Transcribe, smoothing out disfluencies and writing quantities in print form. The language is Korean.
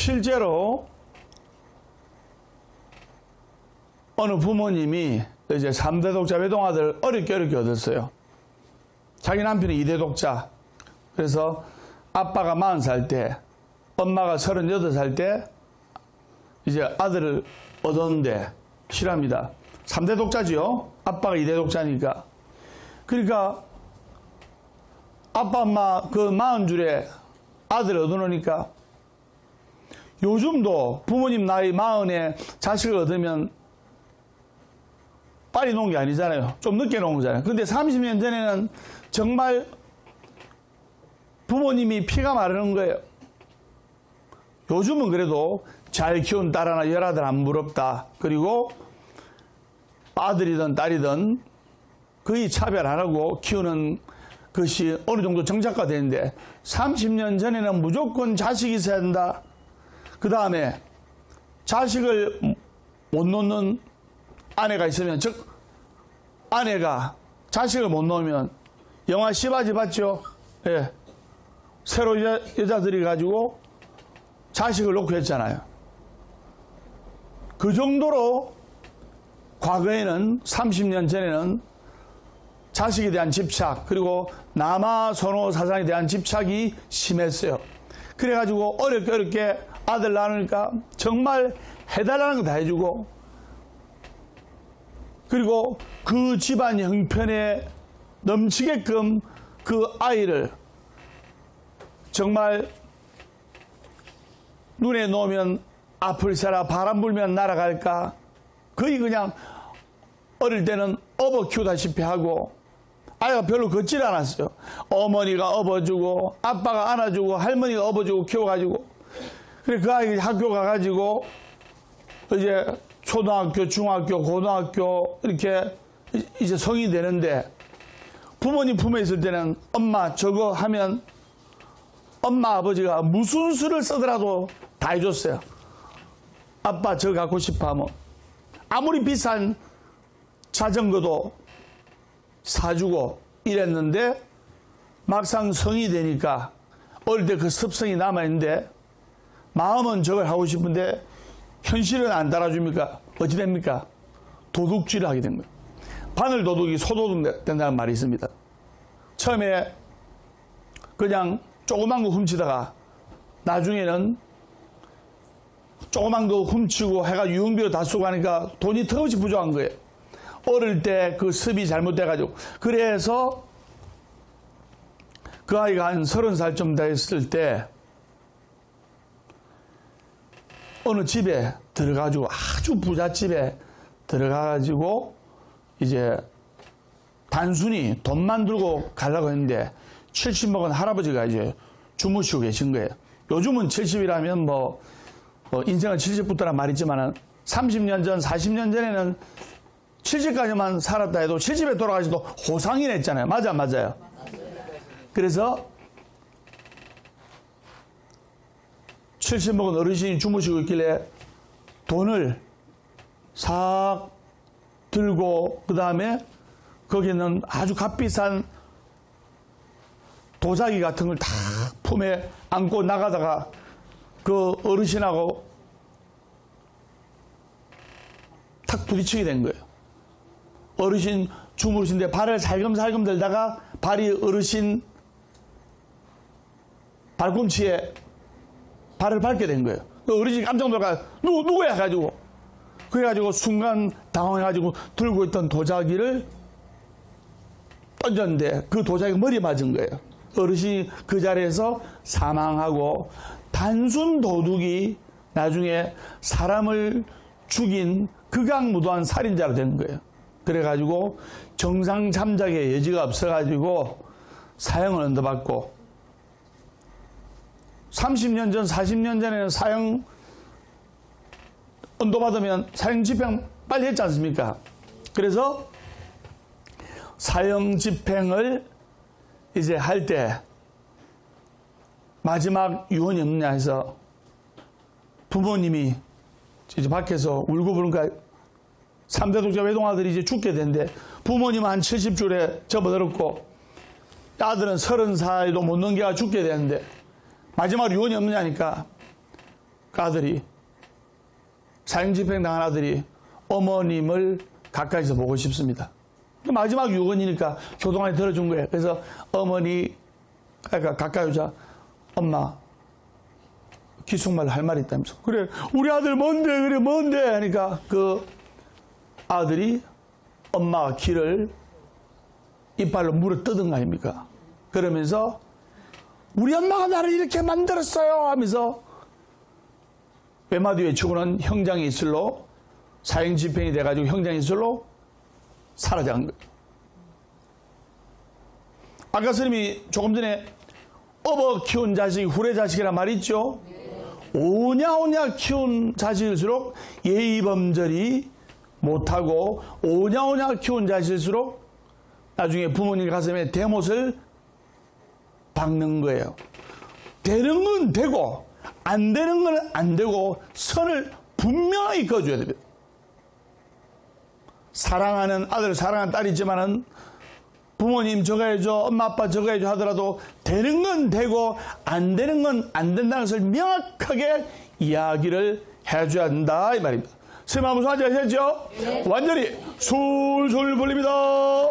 실제로 어느 부모님이 이제 3대 독자 외동아들 어렵게 얻었어요. 자기 남편이 2대 독자. 그래서 아빠가 40살 때, 엄마가 38살 때 이제 아들을 얻었는데 실합니다. 3대 독자지요. 아빠가 2대 독자니까. 그러니까 아빠 엄마 그 40줄에 아들을 얻어놓으니까 요즘도 부모님 나이 40에 자식을 얻으면 빨리 놓은 게 아니잖아요. 좀 늦게 놓은 거잖아요. 근데 30년 전에는 정말 부모님이 피가 마르는 거예요. 요즘은 그래도 잘 키운 딸 하나 열아들 안 부럽다. 그리고 아들이든 딸이든 거의 차별 안 하고 키우는 것이 어느 정도 정착화 되는데 30년 전에는 무조건 자식이 있어야 된다. 그 다음에 자식을 못 놓는 아내가 있으면, 즉 아내가 자식을 못 놓으면 영화 시바지 봤죠? 예. 새로 여자들이 가지고 자식을 놓고 했잖아요. 그 정도로 과거에는 30년 전에는 자식에 대한 집착, 그리고 남아 선호 사상에 대한 집착이 심했어요. 그래가지고 어렵게 아들 낳으니까 정말 해달라는 거 다 해주고, 그리고 그 집안 형편에 넘치게끔 그 아이를 정말 눈에 놓으면 아플세라 바람 불면 날아갈까, 거의 그냥 어릴 때는 업어 키우다시피 하고, 아이가 별로 걷질 않았어요. 어머니가 업어주고 아빠가 안아주고 할머니가 업어주고 키워가지고, 그래 그 아이가 학교 가가지고 이제 초등학교, 중학교, 고등학교 이렇게 이제 성인이 되는데, 부모님 품에 있을 때는 엄마 저거 하면 엄마 아버지가 무슨 수를 쓰더라도 다 해줬어요. 아빠 저거 갖고 싶어 하면 아무리 비싼 자전거도 사주고 이랬는데, 막상 성이 되니까 어릴 때 그 습성이 남아있는데 마음은 저걸 하고 싶은데 현실은 안 따라줍니까? 어찌 됩니까? 도둑질을 하게 된 거예요. 바늘 도둑이 소도둑 된다는 말이 있습니다. 처음에 그냥 조그만 거 훔치다가 나중에는 조그만 거 훔치고 해가 유흥비로 다 쓰고 하니까 돈이 턱없이 부족한 거예요. 어릴 때 그 습이 잘못돼가지고. 그래서 그 아이가 한 30살쯤 됐을 때 어느 집에 들어가지고, 아주 부잣집에 들어가가지고 이제 단순히 돈만 들고 가려고 했는데 70 먹은 할아버지가 이제 주무시고 계신 거예요. 요즘은 70이라면 뭐 인생은 70부터란 말이지만 30년 전, 40년 전에는 70까지만 살았다 해도 70에 돌아가시도 호상이 냈잖아요. 맞아요. 그래서 70 먹은 어르신이 주무시고 있길래 돈을 싹 들고, 그 다음에 거기는 아주 값비싼 도자기 같은 걸 다 품에 안고 나가다가 그 어르신하고 탁 부딪히게 된 거예요. 어르신 주무신데 발을 살금살금 들다가 발이 어르신 발꿈치에 발을 밟게 된 거예요. 그 어르신이 깜짝 놀라서 누구야? 가지고 그래가지고 순간 당황해가지고 들고 있던 도자기를 던졌는데 그 도자기가 머리에 맞은 거예요. 어르신이 그 자리에서 사망하고, 단순 도둑이 나중에 사람을 죽인 극악무도한 살인자가 된 거예요. 그래가지고 정상 참작의 여지가 없어가지고 사형을 언도받고, 30년 전, 40년 전에는 사형 언도받으면 사형 집행 빨리 했지 않습니까? 그래서 사형 집행을 이제 할 때 마지막 유언이 없느냐 해서 부모님이 이제 밖에서 울고 부르니까 3대 독자 외동아들이 이제 죽게 되는데, 부모님은 한 70줄에 접어들었고 아들은 30살도 못 넘겨가 죽게 되는데 마지막으로 유언이 없느냐니까 아들이, 사형집행 당한 아들이 어머님을 가까이서 보고 싶습니다. 마지막 유언이니까 교도관이 들어준 거예요. 그래서 어머니, 그러니까 가까이 오자, 엄마, 기숙말 할 말이 있다면서. 그래, 우리 아들 뭔데, 그래, 뭔데? 하니까 그 아들이 엄마 귀를 이빨로 물어 뜯은 거 아닙니까? 그러면서 우리 엄마가 나를 이렇게 만들었어요 하면서 외마디 외치고는 형장이 이슬로 사형 집행이 돼가지고 형장이 이슬로 사라져간 거예요. 아까 스님이 조금 전에 업어 키운 자식이 후레 자식이란 말이 있죠. 오냐오냐 키운 자식일수록 예의범절이 못하고 오냐오냐 키운 자식일수록 나중에 부모님 가슴에 대못을 박는 거예요. 되는 건 되고 안 되는 건 안 되고 선을 분명하게 그어줘야 됩니다. 사랑하는 아들, 사랑하는 딸이지만은 부모님 저거 해줘, 엄마 아빠 저거 해줘 하더라도 되는 건 되고 안 되는 건 안 된다는 것을 명확하게 이야기를 해줘야 한다 이 말입니다. 선생님 한번 소화제 하셨죠? 네. 완전히 술술 불립니다.